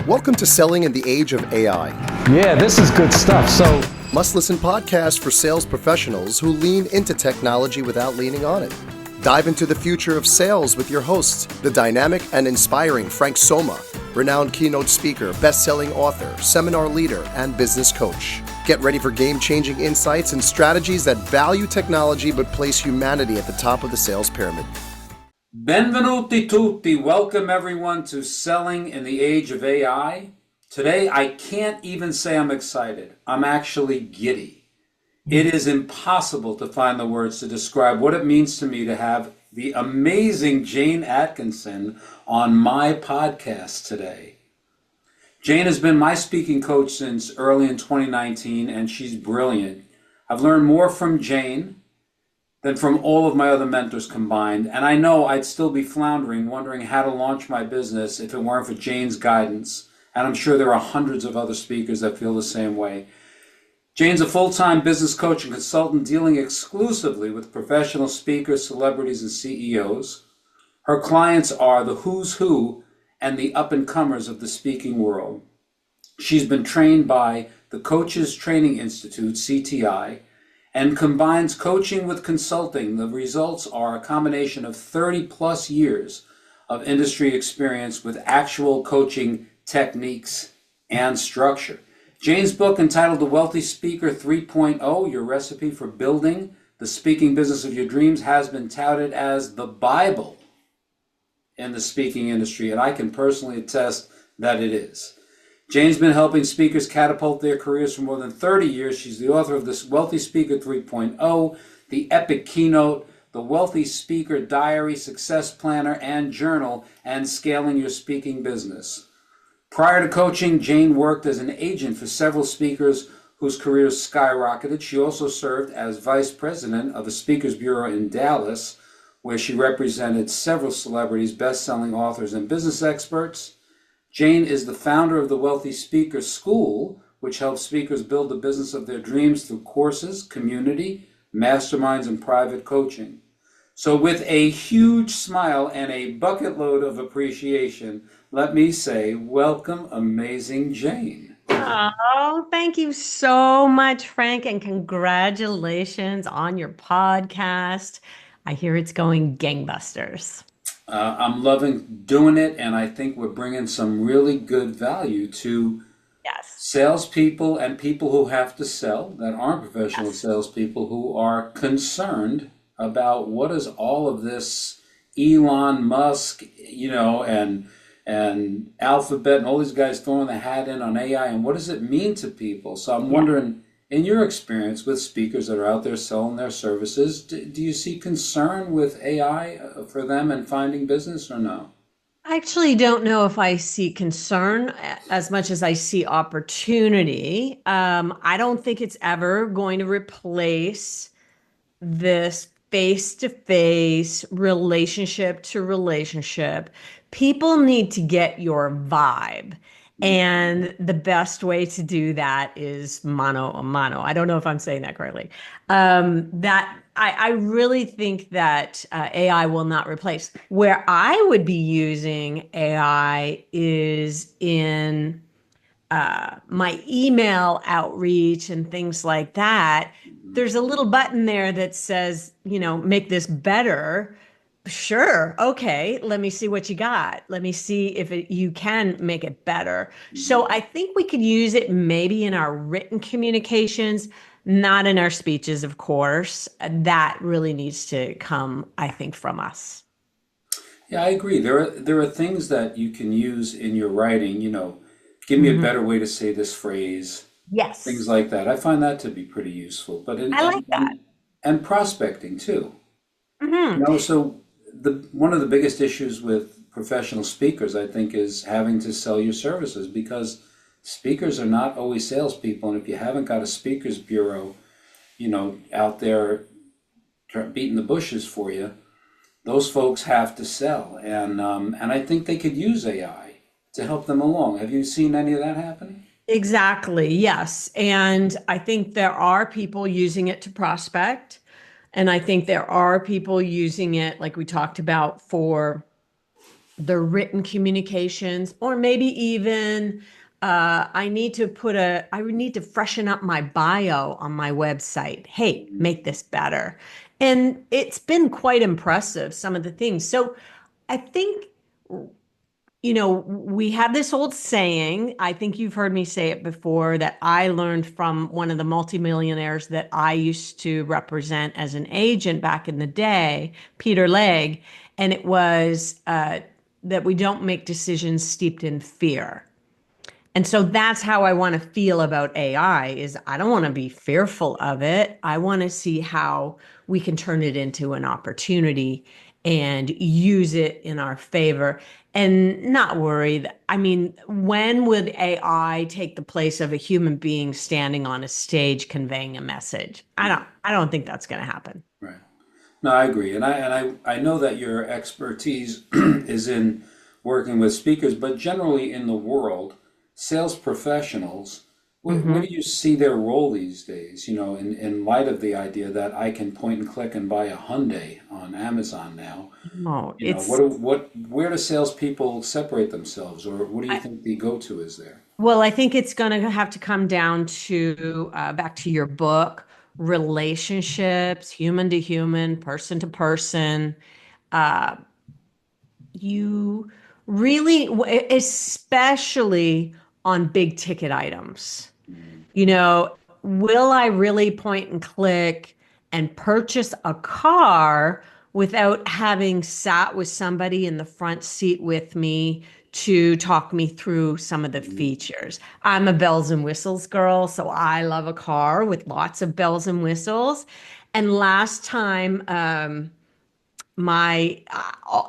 Welcome to Selling in the Age of AI. Yeah, this is good stuff. So, Must-listen podcast for sales professionals who lean into technology without leaning on it. Dive into the future of sales with your host, the dynamic and inspiring Frank Somma, renowned keynote speaker, best-selling author, seminar leader, and business coach. Get ready for game-changing insights and strategies that value technology but place humanity at the top of the sales pyramid. Benvenuti tutti. Welcome everyone to Selling in the Age of AI. Today, I can't even say I'm excited. I'm actually giddy. It is impossible to find the words to describe what it means to me to have the amazing Jane Atkinson on my podcast today. Jane has been my speaking coach since early in 2019, and she's brilliant. I've learned more from Jane than from all of my other mentors combined, and I know I'd still be floundering, wondering how to launch my business if it weren't for Jane's guidance, and I'm sure there are hundreds of other speakers that feel the same way. Jane's a full-time business coach and consultant dealing exclusively with professional speakers, celebrities, and CEOs. Her clients are the who's who and the up-and-comers of the speaking world. She's been trained by the Coaches Training Institute, CTI, and combines coaching with consulting. The results are a combination of 30 plus years of industry experience with actual coaching techniques and structure. Jane's book, entitled The Wealthy Speaker 3.0, Your Recipe for Building the Speaking Business of Your Dreams, has been touted as the Bible in the speaking industry, and I can personally attest that it is. Jane's been helping speakers catapult their careers for more than 30 years. She's the author of this Wealthy Speaker 3.0, the Epic Keynote, the Wealthy Speaker Diary, Success Planner, and Journal, and Scaling Your Speaking Business. Prior to coaching, Jane worked as an agent for several speakers whose careers skyrocketed. She also served as vice president of a speakers bureau in Dallas, where she represented several celebrities, best-selling authors, and business experts. Jane is the founder of the Wealthy Speaker School, which helps speakers build the business of their dreams through courses, community, masterminds, and private coaching. So with a huge smile and a bucket load of appreciation, let me say, welcome, amazing Jane. Oh, thank you so much, Frank, and congratulations on your podcast. I hear it's going gangbusters. I'm loving doing it, and I think we're bringing some really good value to salespeople and people who have to sell that aren't professional salespeople who are concerned about what is all of this Elon Musk, and Alphabet and all these guys throwing the hat in on AI, and what does it mean to people? So I'm wondering, in your experience with speakers that are out there selling their services, do you see concern with AI for them and finding business or no? I actually don't know if I see concern as much as I see opportunity. I don't think it's ever going to replace this face-to-face, relationship to relationship. People need to get your vibe. And the best way to do that is mano a mano. I don't know if I'm saying that correctly. I really think that AI will not replace. Where I would be using AI is in my email outreach and things like that. There's a little button there that says, make this better. Sure. Okay. Let me see what you got. Let me see if you can make it better. So I think we could use it maybe in our written communications, not in our speeches, of course. That really needs to come, I think, from us. Yeah, I agree. There are things that you can use in your writing, give me a better way to say this phrase. Yes. Things like that. I find that to be pretty useful. But I like that. And prospecting too. So one of the biggest issues with professional speakers, I think, is having to sell your services, because speakers are not always salespeople, and if you haven't got a speakers bureau, out there beating the bushes for you, those folks have to sell, and I think they could use AI to help them along. Have you seen any of that happening? Exactly. Yes. And I think there are people using it to prospect. And I think there are people using it, like we talked about, for the written communications, or maybe even I would need to freshen up my bio on my website. Hey, make this better. And it's been quite impressive, some of the things. So I think, we have this old saying, I think you've heard me say it before, that I learned from one of the multimillionaires that I used to represent as an agent back in the day, Peter Legg, and it was that we don't make decisions steeped in fear. And so that's how I want to feel about AI is I don't want to be fearful of it. I want to see how we can turn it into an opportunity and use it in our favor and not worry that, I mean, when would AI take the place of a human being standing on a stage conveying a message? I don't think that's going to happen. Right. No, I agree, and I know that your expertise is in working with speakers, but generally in the world, sales professionals, where do Hmm. you see their role these days? In light of the idea that I can point and click and buy a Hyundai on Amazon now, Oh, where do salespeople separate themselves, or what do you I, think the go-to is there? well, I think it's going to have to come down to back to your book, relationships, human to human, person to person. Uh, you really, especially on big ticket items. You know, will I really point and click and purchase a car without having sat with somebody in the front seat with me to talk me through some of the features? I'm a bells and whistles girl, so I love a car with lots of bells and whistles. And last time, my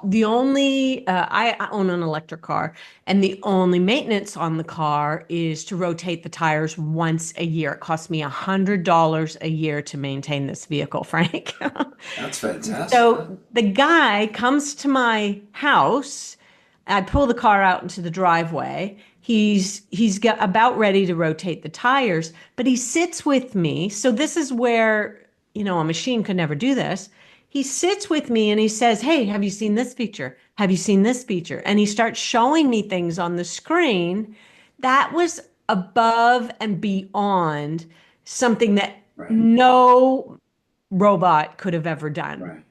the only I own an electric car, and the only maintenance on the car is to rotate the tires once a year. It costs me $100 a year to maintain this vehicle, Frank. That's fantastic. So the guy comes to my house. I pull the car out into the driveway. He's got about ready to rotate the tires, but he sits with me. So this is where, a machine could never do this. He sits with me and he says, "Hey, have you seen this feature? Have you seen this feature?" And he starts showing me things on the screen that was above and beyond something that Right, no robot could have ever done. right.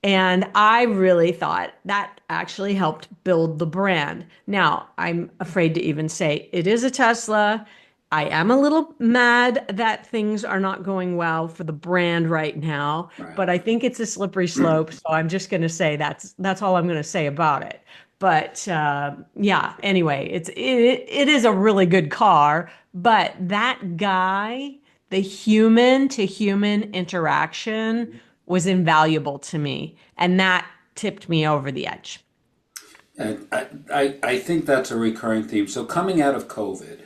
And I really thought that actually helped build the brand. Now, I'm afraid to even say it is a Tesla. I am a little mad that things are not going well for the brand right now, Right. but I think it's a slippery slope. So I'm just going to say that's all I'm going to say about it. But yeah, anyway, it is a really good car, but that guy, the human to human interaction was invaluable to me. And that tipped me over the edge. And I think that's a recurring theme. So coming out of COVID,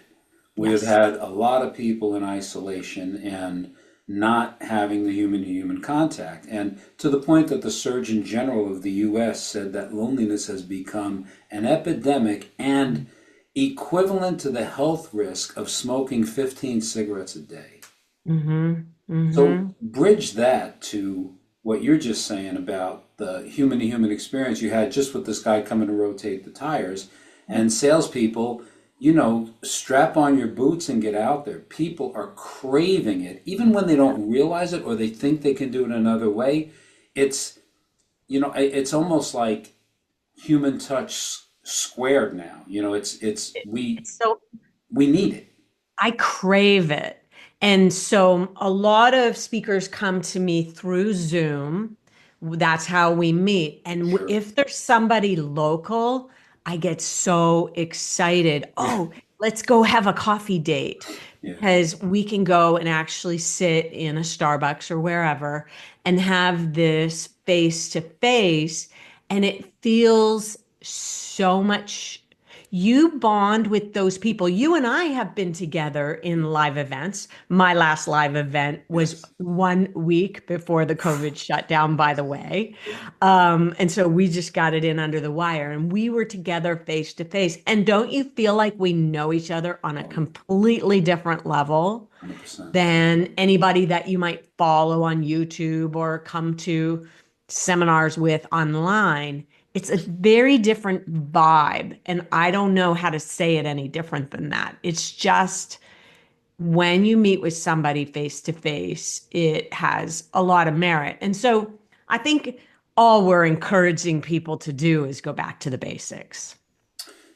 we have Yes. had a lot of people in isolation and not having the human to human contact. And to the point that the Surgeon General of the US said that loneliness has become an epidemic and equivalent to the health risk of smoking 15 cigarettes a day. Mm-hmm. So Mm-hmm. bridge that to what you're just saying about the human to human experience you had just with this guy coming to rotate the tires and salespeople, strap on your boots and get out there. People are craving it, even when they don't realize it or they think they can do it another way. It's, it's almost like human touch squared now. So We need it. I crave it. And so a lot of speakers come to me through Zoom. That's how we meet. And Sure. if there's somebody local, I get so excited. Yeah. Oh, let's go have a coffee date Yeah. because we can go and actually sit in a Starbucks or wherever and have this face to face. And it feels so much, you bond with those people. You and I have been together in live events. My last live event was Yes. 1 week before the COVID shutdown, by the way. And so we just got it in under the wire and we were together face to face. And don't you feel like we know each other on a Oh, yeah. completely different level 100%. than anybody that you might follow on YouTube or come to seminars with online? It's a very different vibe. And I don't know how to say it any different than that. It's just when you meet with somebody face to face, it has a lot of merit. And so I think all we're encouraging people to do is go back to the basics.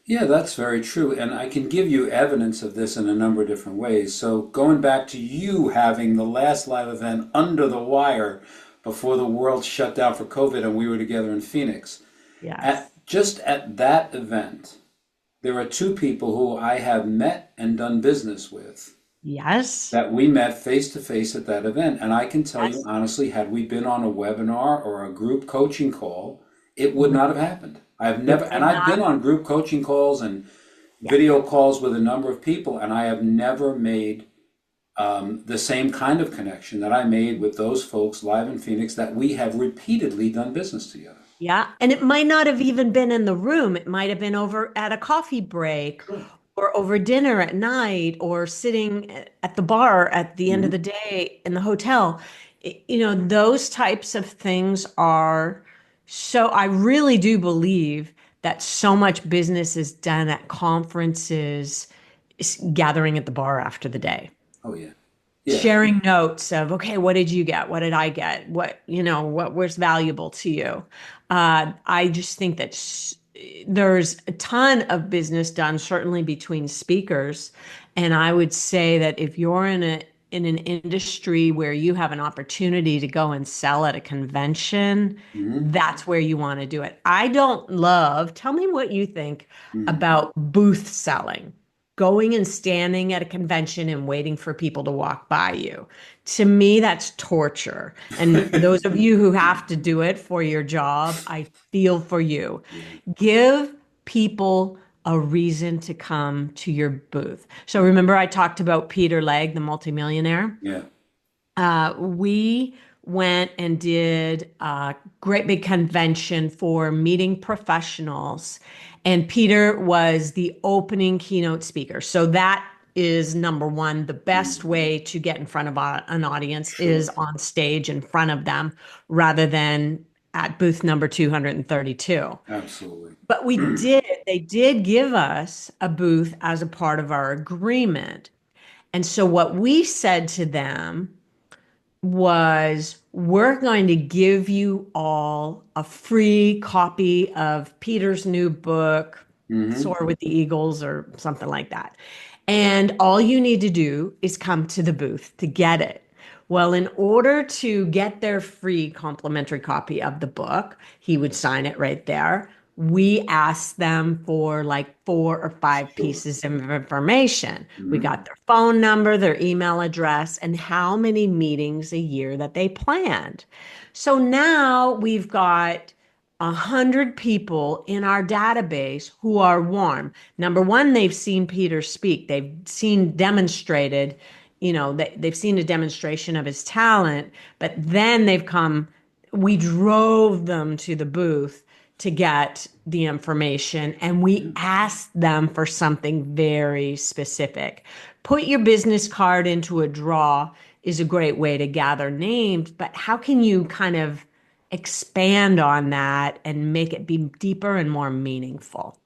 Yeah, that's very true. And I can give you evidence of this in a number of different ways. So, going back to you having the last live event under the wire before the world shut down for COVID and we were together in Phoenix, Yes. just at that event, there are two people who I have met and done business with Yes. that we met face to face at that event. And I can tell you Yes. honestly, had we been on a webinar or a group coaching call, it would Mhm. not have happened. I've It never, and would I've not. been on group coaching calls and Yeah. video calls with a number of people, and I have never made the same kind of connection that I made with those folks live in Phoenix that we have repeatedly done business together. Yeah. And it might not have even been in the room. It might have been over at a coffee break Sure. or over dinner at night or sitting at the bar at the end of Mhm. the day in the hotel. Those types of things are so, I really do believe that so much business is done at conferences, gathering at the bar after the day, Oh yeah, yeah. sharing notes of, okay, what did you get? What did I get? What was valuable to you? I just think that there's a ton of business done, certainly between speakers. And I would say that if you're in an industry where you have an opportunity to go and sell at a convention, Hmm. that's where you want to do it. I don't love, tell me what you think Hmm. about booth selling, going and standing at a convention and waiting for people to walk by you. To me, that's torture. And those of you who have to do it for your job, I feel for you. Yeah, Give people a reason to come to your booth. So remember, I talked about Peter Legg, the multimillionaire? yeah. We went and did a great big convention for meeting professionals, and Peter was the opening keynote speaker. So that is number one. The best Mhm. way to get in front of an audience Sure. is on stage in front of them rather than at booth number 232. Absolutely. But they did give us a booth as a part of our agreement. And so what we said to them was, we're going to give you all a free copy of Peter's new book, Hmm. Soar with the Eagles, or something like that. And all you need to do is come to the booth to get it. Well, in order to get their free complimentary copy of the book, he would sign it right there. We asked them for like 4 or 5 Sure. pieces of information. We Hmm. got their phone number, their email address, and how many meetings a year that they planned. So now we've got 100 people in our database who are warm. Number one, they've seen Peter speak. They've seen demonstrated, they've seen a demonstration of his talent, but then we drove them to the booth to get the information, and we asked them for something very specific. Put your business card into a draw is a great way to gather names, but how can you kind of expand on that and make it be deeper and more meaningful?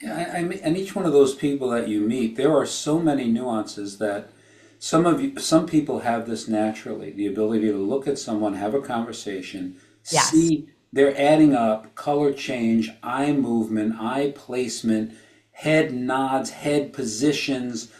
Yeah, and each one of those people that you meet, there are so many nuances that some people have this naturally, the ability to look at someone, have a conversation, Yes. see they're adding up, color change, eye movement, eye placement, head nods, head positions,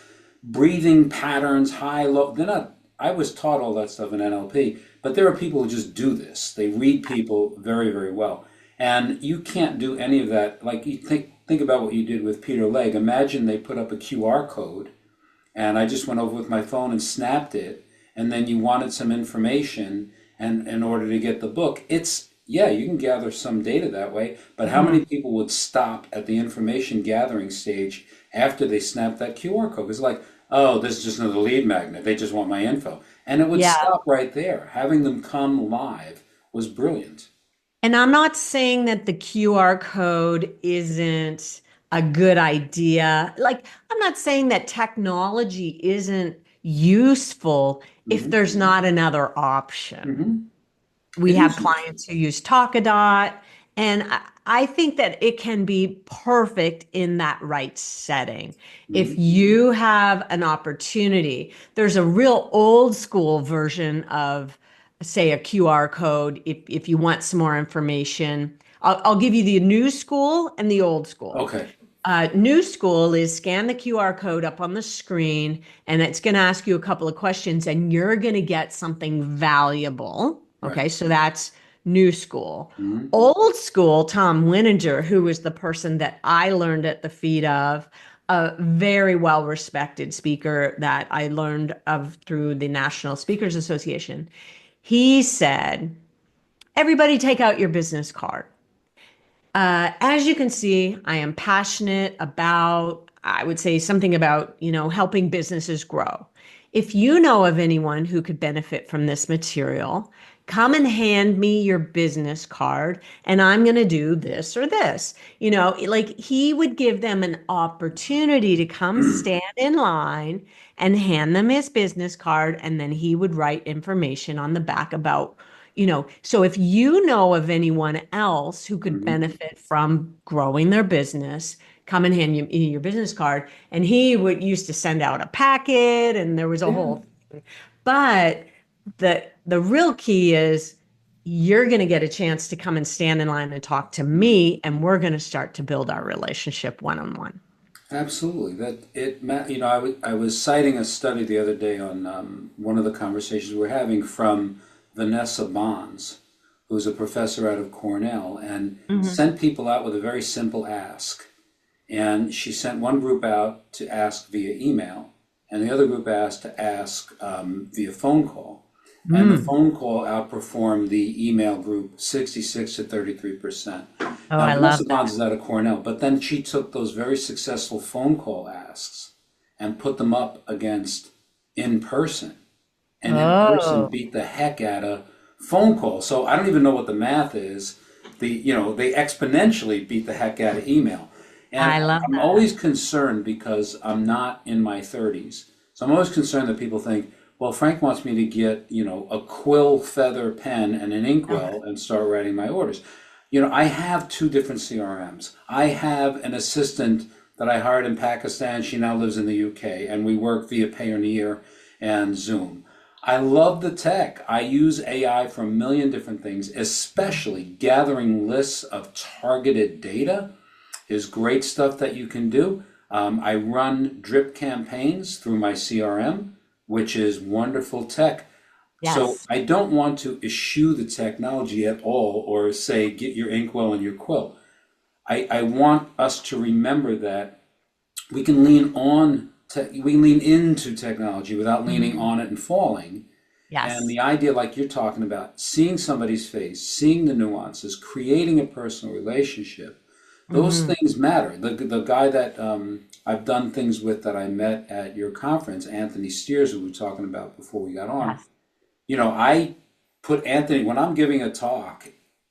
breathing patterns, high, low. They're not, I was taught all that stuff in NLP, but there are people who just do this. They read people very, very well. And you can't do any of that. Like you think about what you did with Peter Legg. Imagine they put up a QR code and I just went over with my phone and snapped it, and then you wanted some information and in order to get the book. It's yeah, you can gather some data that way, but how Mhm. many people would stop at the information gathering stage after they snap that QR code? It's like, oh, this is just another lead magnet. They just want my info. And it would Yeah. stop right there. Having them come live was brilliant. And I'm not saying that the QR code isn't a good idea. Like, I'm not saying that technology isn't useful if Hmm. there's not another option. Hmm. We It have is useful. clients who use Talkadot, And I think that it can be perfect in that right setting. If Mhm. you have an opportunity, there's a real old school version of, say, a QR code. If you want some more information, I'll give you the new school and the old school. Okay. New school is scan the QR code up on the screen, and it's going to ask you a couple of questions, and you're going to get something valuable. Right. Okay, so that's new school. Mhm. Old school, Tom Wininger, who was the person that I learned at the feet of, a very well respected speaker that I learned of through the National Speakers Association. He said, everybody take out your business card. As you can see, I am passionate about, I would say something about, helping businesses grow. If you know of anyone who could benefit from this material, come and hand me your business card and I'm going to do this or this. Like he would give them an opportunity to come stand in line and hand them his business card, and then he would write information on the back about so if you know of anyone else who could Mhm. benefit from growing their business, come and hand you your business card. And he would used to send out a packet, and there was a Yeah. whole thing. But the real key is you're going to get a chance to come and stand in line and talk to me, and we're going to start to build our relationship one on one. Absolutely. I was citing a study the other day on one of the conversations we're having from Vanessa Bonds, who's a professor out of Cornell, and Hmm. sent people out with a very simple ask. And she sent one group out to ask via email, and the other group asked to ask via phone call. And the Mm. phone call outperformed the email group 66 to 33%. Oh, Now, I love Vanessa Bonds is out of Cornell, but then she took those very successful phone call asks and put them up against in person. that. And in person Oh, beat the heck out of phone call. So I don't even know what the math is. They exponentially beat the heck out of email. And I love I'm that. always concerned because I'm not in my 30s. So I'm always concerned that people think, well, Frank wants me to get, a quill feather pen and an inkwell and start writing my orders. I have two different CRMs. I have an assistant that I hired in Pakistan. She now lives in the UK, and we work via Payoneer and Zoom. I love the tech. I use AI for a million different things, especially gathering lists of targeted data is great stuff that you can do. I run drip campaigns through my CRM, which is wonderful tech. So Yes. I don't want to eschew the technology at all or say, get your inkwell and your quill. I want us to remember that we can we lean into technology without leaning Mhm. on it and falling. And Yes. the idea, like you're talking about, seeing somebody's face, seeing the nuances, creating a personal relationship, those Hmm. things matter. The guy that I've done things with that I met at your conference, Anthony Steers, who we were talking about before we got on, Yes. I put Anthony, when I'm giving a talk,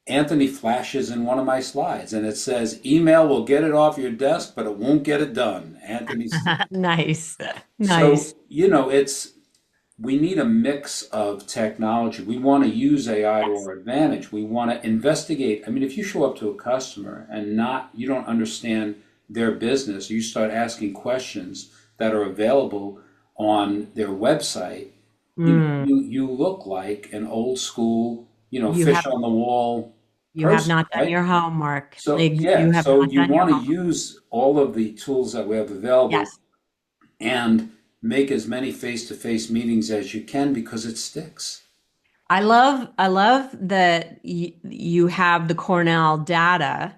Anthony flashes in one of my slides and it says, email will get it off your desk, but it won't get it done. Anthony Steers. Nice. So, Nice. we need a mix of technology. We want to use AI to Yes. our advantage. We want to investigate. I mean, if you show up to a customer and you don't understand their business, you start asking questions that are available on their website, Mm. you look like an old school, You fish have on the wall you have person, not done right? your homework. So, Like, yeah, you have so not you done your want to homework. use all of the tools that we have available Yes. and make as many face-to-face meetings as you can because it sticks. I love that you have the Cornell data,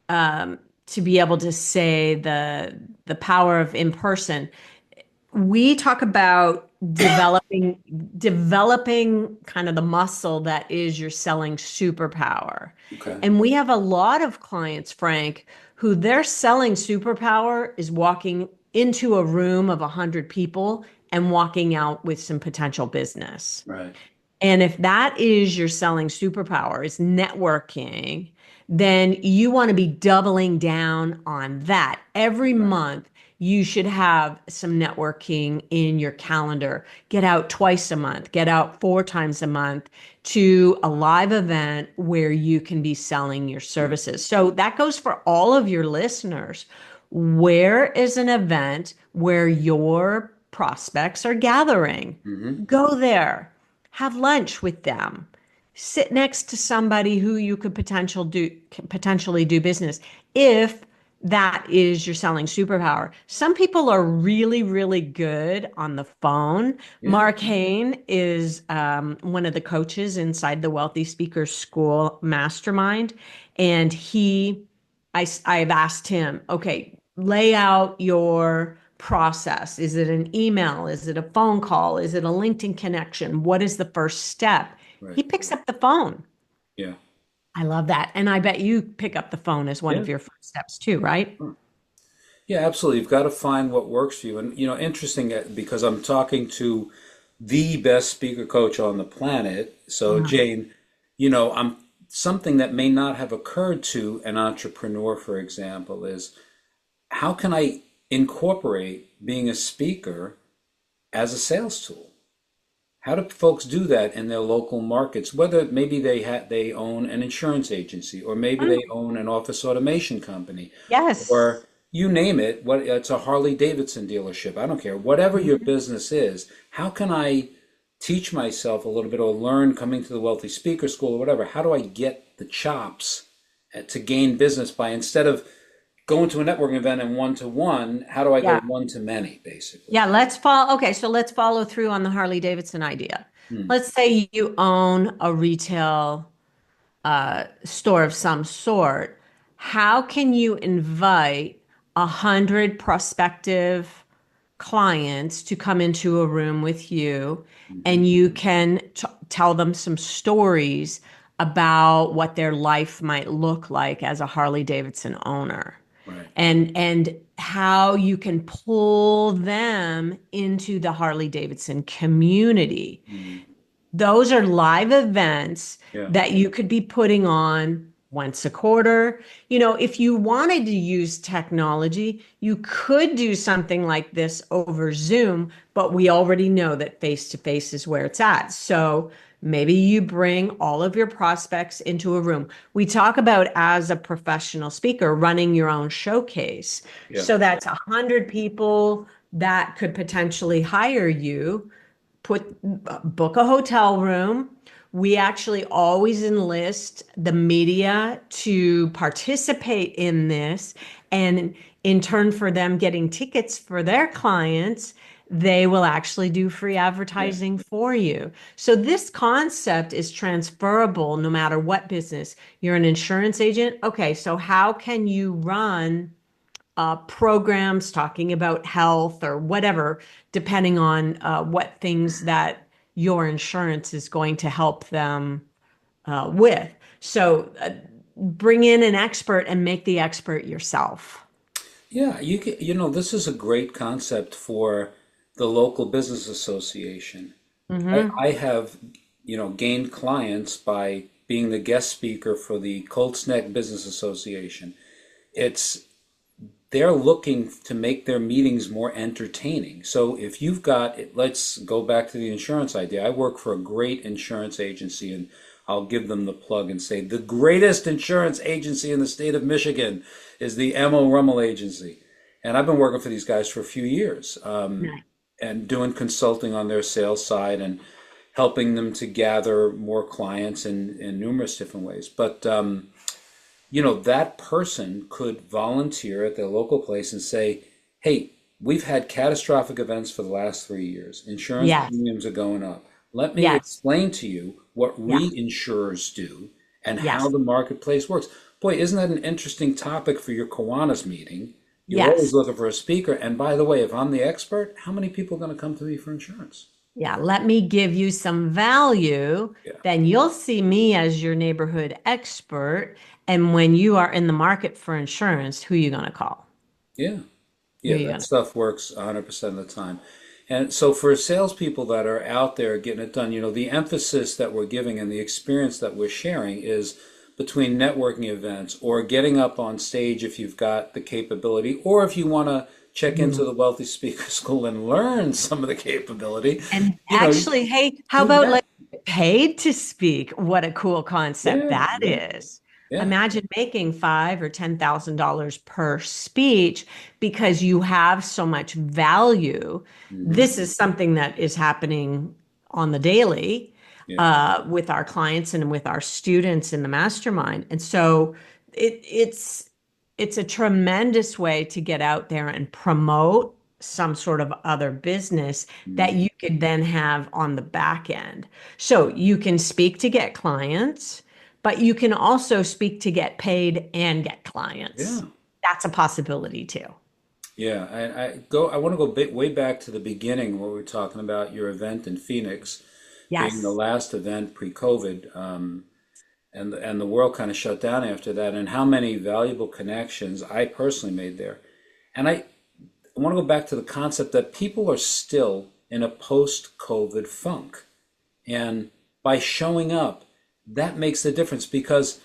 to be able to say the power of in person. We talk about developing kind of the muscle that is your selling superpower. Okay. And we have a lot of clients, Frank, who their selling superpower is walking into a room of 100 people and walking out with some potential business. Right. And if that is your selling superpower, is networking, then you want to be doubling down on that. Every Right. month, you should have some networking in your calendar. Get out twice a month, get out 4 times a month to a live event where you can be selling your Yeah. services. So that goes for all of your listeners. Where is an event where your prospects are gathering? Hmm. Go there, have lunch with them, sit next to somebody who you could potentially do business if that is your selling superpower. Some people are really, really good on the phone. Yeah. Mark Hain is one of the coaches inside the Wealthy Speakers School Mastermind, and I've asked him, okay, lay out your process. Is it an email? Is it a phone call? Is it a LinkedIn connection? What is the first step? He Right. picks up the phone. Yeah. I love that. And I bet you pick up the phone as one Yeah. of your first steps too, right? Yeah, absolutely. You've got to find what works for you. And, interesting because I'm talking to the best speaker coach on the planet. So, Uh, Jane, I'm something that may not have occurred to an entrepreneur, for example, is how can I incorporate being a speaker as a sales tool? How do folks do that in their local markets? Whether maybe they own an insurance agency, or maybe they own an office automation company, yes. or you name it. What it's a Harley Davidson dealership. I don't care. Whatever your business is, how can I teach myself a little bit or learn coming to the Wealthy Speaker School or whatever? How do I get the chops to gain business by instead of going to a networking event and one to one, how do I go Yeah. one to many, basically? Yeah. Let's follow. Okay. So let's follow through on the Harley Davidson idea. Hmm. Let's say you own a retail store of some sort. How can you invite 100 prospective clients to come into a room with you Hmm. and you can tell them some stories about what their life might look like as a Harley Davidson owner Right. and how you can pull them into the Harley Davidson community. Hmm. Those are live events Yeah. that you could be putting on once a quarter. If you wanted to use technology, you could do something like this over Zoom, but we already know that face to face is where it's at. So maybe you bring all of your prospects into a room. We talk about, as a professional speaker, running your own showcase. Yeah. So that's 100 people that could potentially hire you, put book a hotel room. We actually always enlist the media to participate in this, and in turn for them getting tickets for their clients, they will actually do free Yeah. advertising for you. So this concept is transferable no matter what business. You're an insurance agent. Okay, so how can you run programs talking about health or whatever, depending on what things that your insurance is going to help them with. So bring in an expert and make the expert yourself. Yeah, this is a great concept for the local business association. Hmm. I have, gained clients by being the guest speaker for the Colts Neck Business Association. It's they're looking to make their meetings more entertaining. So if you've got, let's go back to the insurance idea. I work for a great insurance agency, and I'll give them the plug and say the greatest insurance agency in the state of Michigan is the M.O. Rummel Agency. And I've been working for these guys for a few years, and doing consulting on their sales side and helping them to gather more clients in numerous different ways. But that person could volunteer at their local place and say, hey, we've had catastrophic events for the last 3 years. Insurance Yes, premiums are going up. Let me yes, explain to you what yeah, reinsurers do and how yes, the marketplace works. Boy, isn't that an interesting topic for your Kiwanis meeting? You're always yes. looking for a speaker. And by the way, if I'm the expert, how many people are going to come to me for insurance? Yeah, let me give you some value. Yeah. Then you'll see me as your neighborhood expert. And when you are in the market for insurance, who are you going to call? Yeah. Who are Yeah, you that going to? stuff works 100% of the time. And so for salespeople that are out there getting it done, the emphasis that we're giving and the experience that we're sharing is between networking events or getting up on stage if you've got the capability, or if you want to check into the Wealthy Speaker School and learn some of the capability, And you actually, hey, how do about that. like paid to speak? What a cool concept Yeah, that yeah, is. yeah. Imagine making $5,000 or $10,000 per speech because you have so much value. Hmm. This is something that is happening on the daily Yeah. with our clients and with our students in the mastermind. And so it's a tremendous way to get out there and promote some sort of other business that Hmm. you could then have on the back end. So you can speak to get clients, but you can also speak to get paid and get clients. Yeah. That's a possibility too. Yeah. I want to go way back to the beginning where we were talking about your event in Phoenix being the Yes. last event pre-COVID. And the world kind of shut down after that, and how many valuable connections I personally made there. And I want to go back to the concept that people are still in a post-COVID funk. And by showing up, that makes the difference because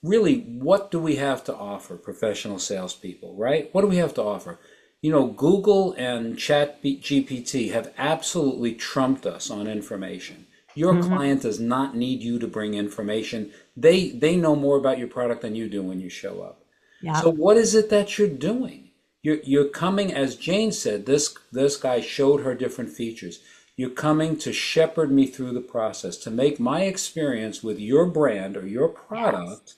really, what do we have to offer professional salespeople, right? What do we have to offer? You know, Google and Chat GPT have absolutely trumped us on information. Your Hmm. client does not need you to bring information. They know more about your product than you do when you show up. So Yep. what is it that you're doing? You're coming, as Jane said, this guy showed her different features. You're coming to shepherd me through the process, to make my experience with your brand or your Yes. product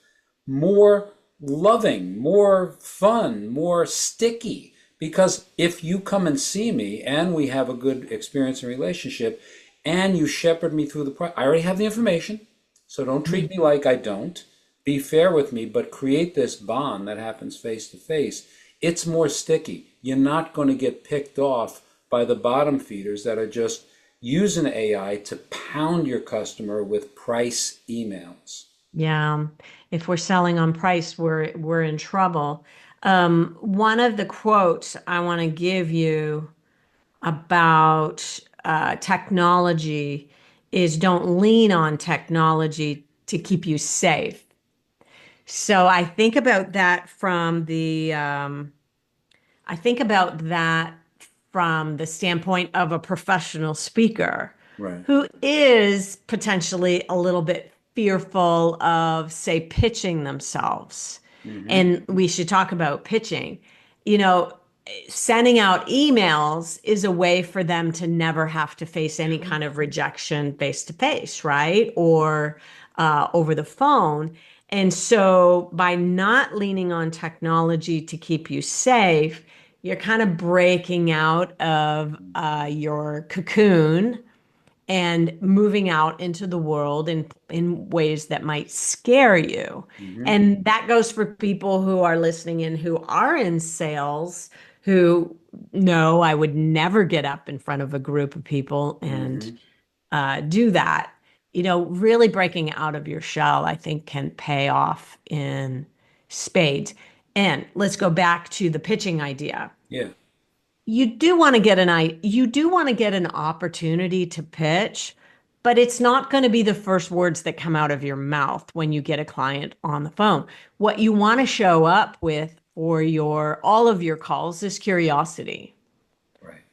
more loving, more fun, more sticky. Because if you come and see me and we have a good experience and relationship and you shepherd me through the process, I already have the information. So don't treat me like I don't. Be fair with me, but create this bond that happens face to face. It's more sticky. You're not going to get picked off by the bottom feeders that are just using AI to pound your customer with price emails. Yeah. If we're selling on price, we're in trouble. One of the quotes I want to give you about technology is don't lean on technology to keep you safe. So I think about that from the standpoint of a professional speaker Right. who is potentially a little bit fearful of, say, pitching themselves. Hmm. And we should talk about pitching. You know, sending out emails is a way for them to never have to face any kind of rejection face to face, right? Or over the phone. And so by not leaning on technology to keep you safe, you're kind of breaking out of your cocoon and moving out into the world in ways that might scare you. Hmm. And that goes for people who are listening in who are in sales, who know I would never get up in front of a group of people and Hmm. do that. You know, really breaking out of your shell, I think, can pay off in spades. And let's go back to the pitching idea. Yeah. You do want to get an opportunity to pitch, but it's not going to be the first words that come out of your mouth when you get a client on the phone. What you want to show up with for your all of your calls is curiosity. Right.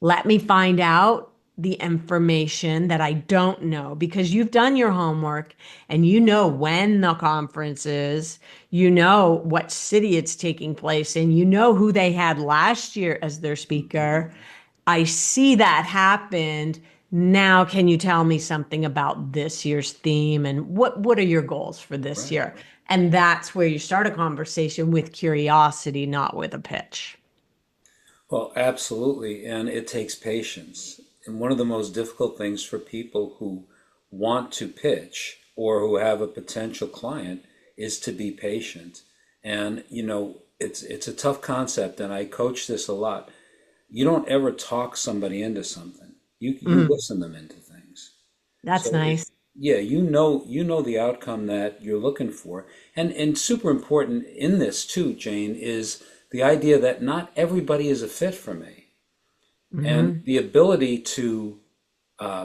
Let me find out the information that I don't know because you've done your homework and you know when the conference is, you know what city it's taking place in, you know who they had last year as their speaker. Hmm. I see that happened. Now, can you tell me something about this year's theme and what are your goals for this Right. year? And that's where you start a conversation with curiosity, not with a pitch. Well, absolutely. And it takes patience. And one of the most difficult things for people who want to pitch or who have a potential client is to be patient. And, you know, it's a tough concept, and I coach this a lot. You don't ever talk somebody into something. You Mm, listen them into things. that's So nice. yeah, you know the outcome that you're looking for. And super important in this too, Jane, is the idea that not everybody is a fit for me. And Hmm. the ability to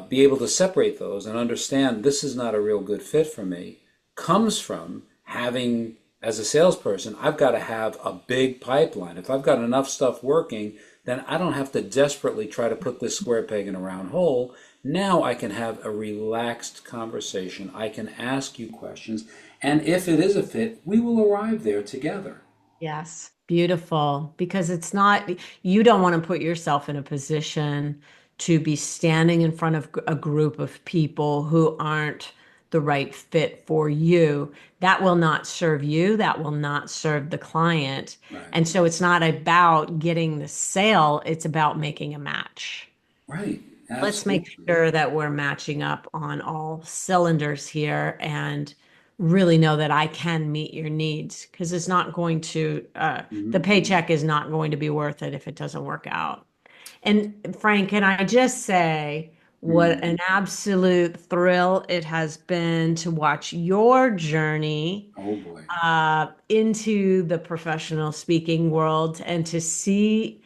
be able to separate those and understand this is not a real good fit for me comes from having, as a salesperson, I've got to have a big pipeline. If I've got enough stuff working, then I don't have to desperately try to put this square peg in a round hole. Now I can have a relaxed conversation. I can ask you questions. And if it is a fit, we will arrive there together. Yes, beautiful. Because it's not, you don't want to put yourself in a position to be standing in front of a group of people who aren't the right fit for you. That will not serve you. That will not serve the client. Right. And so it's not about getting the sale, it's about making a match. Right. Let's make Absolutely. sure that we're matching up on all cylinders here and really know that I can meet your needs because it's not going to, the Mhm. paycheck is not going to be worth it if it doesn't work out. And Frank, can I just say what Mhm. an absolute thrill it has been to watch your journey Oh boy. into the professional speaking world and to see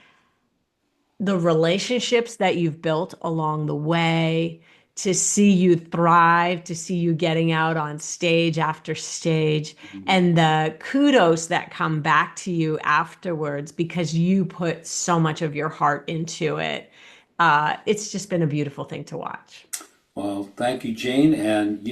the relationships that you've built along the way, to see you thrive, to see you getting out on stage after stage, Mhm. and the kudos that come back to you afterwards because you put so much of your heart into it. It's just been a beautiful thing to watch. Well, thank you, Jane. And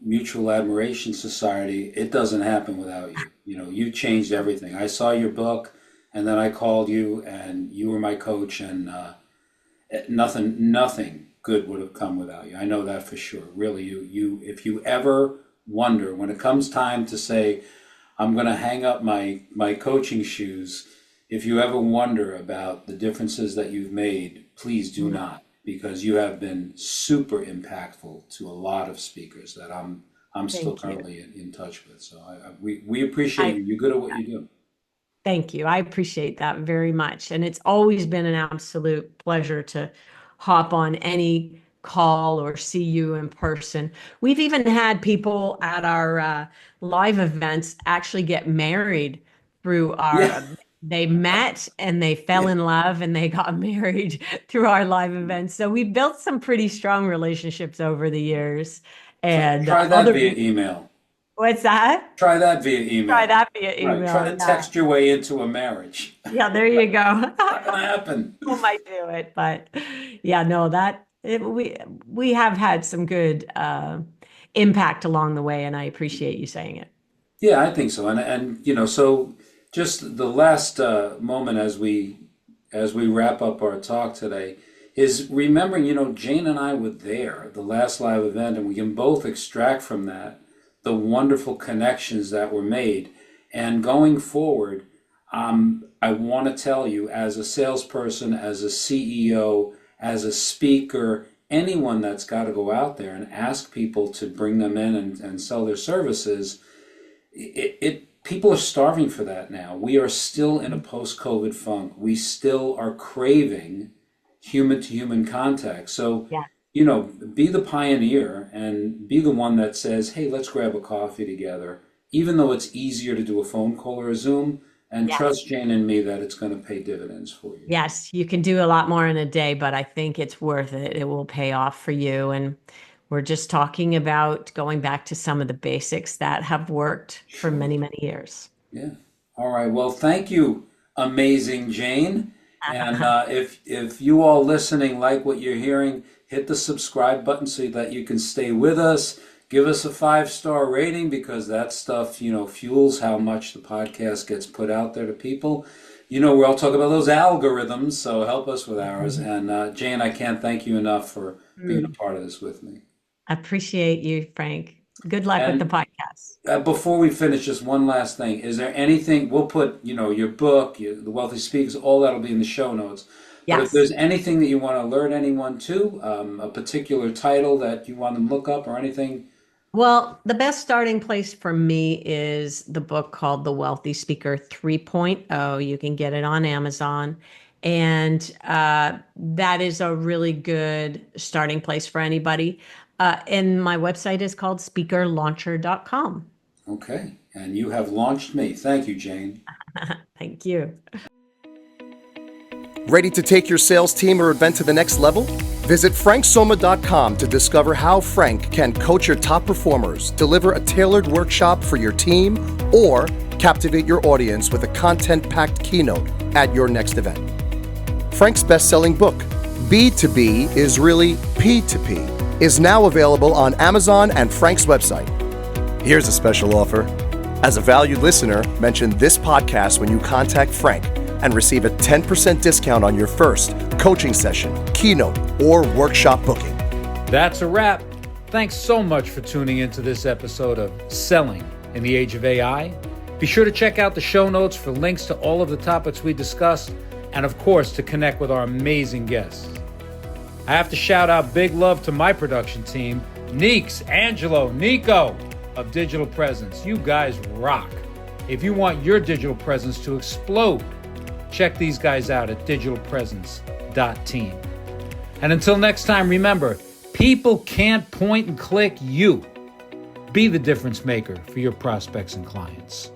Mutual Admiration Society, it doesn't happen without you. You changed everything. I saw your book, and then I called you, and you were my coach, and nothing good would have come without you. I know that for sure. Really, if you ever wonder when it comes time to say, I'm going to hang up my coaching shoes, if you ever wonder about the differences that you've made, please do not, because you have been super impactful to a lot of speakers that I'm still Thank you. currently in touch with. So we appreciate I you. You're good at what you do. Thank you. I appreciate that very much. And it's always been an absolute pleasure to hop on any call or see you in person. We've even had people at our live events actually get married through Yeah, they met and they fell yeah. in love and they got married through our live events. So we built some pretty strong relationships over the years. And Try that other, via email. what's that? Try that via Try email. that via Right. Try email. to Yeah. text your way into a marriage. Yeah, there you go. Not gonna happen. People might do it, but yeah, no, we have had some good impact along the way, and I appreciate you saying it. Yeah, I think so. And so just the last moment as we wrap up our talk today is remembering, Jane and I were there the last live event, and we can both extract from that the wonderful connections that were made. And going forward, I want to tell you, as a salesperson, as a CEO, as a speaker, anyone that's got to go out there and ask people to bring them in and sell their services, people are starving for that now. We are still in a post-COVID funk. We still are craving human to human contact. So, Yeah. be the pioneer and be the one that says, hey, let's grab a coffee together, even though it's easier to do a phone call or a Zoom, and Yes. trust Jane and me that it's going to pay dividends for you. Yes, you can do a lot more in a day, but I think it's worth it. It will pay off for you. And we're just talking about going back to some of the basics that have worked for Sure. many, many years. Yeah. All right. Well, thank you, amazing Jane. And if you all listening like what you're hearing, hit the subscribe button so that you can stay with us. Give us a 5-star rating because that stuff, fuels how much the podcast gets put out there to people. We're all talking about those algorithms, so help us with ours. And Jane, I can't thank you enough for being a Mm. part of this with me. Appreciate you, Frank. Good luck with the And podcast. before we finish, just one last thing. Is there anything, we'll put, your book, The Wealthy Speakers, all that'll be in the show notes. But if Yes. there's anything that you want to alert anyone to, a particular title that you want them to look up or anything. Well, the best starting place for me is the book called The Wealthy Speaker 3.0. You can get it on Amazon. And that is a really good starting place for anybody. And my website is called speakerlauncher.com. Okay. And you have launched me. Thank you, Jane. Thank you. Ready to take your sales team or event to the next level? Visit franksomma.com to discover how Frank can coach your top performers, deliver a tailored workshop for your team, or captivate your audience with a content-packed keynote at your next event. Frank's best-selling book, B2B is really P2P, is now available on Amazon and Frank's website. Here's a special offer. As a valued listener, mention this podcast when you contact Frank and receive a 10% discount on your first coaching session, keynote, or workshop booking. that's a wrap. Thanks so much for tuning into this episode of Selling in the Age of AI. Be sure to check out the show notes for links to all of the topics we discussed, and of course, to connect with our amazing guests. I have to shout out big love to my production team, Neeks, Angelo, Nico of Digital Presence. You guys rock. If you want your digital presence to explode, check these guys out at digitalpresence.team. And until next time, remember, people can't point and click you. Be the difference maker for your prospects and clients.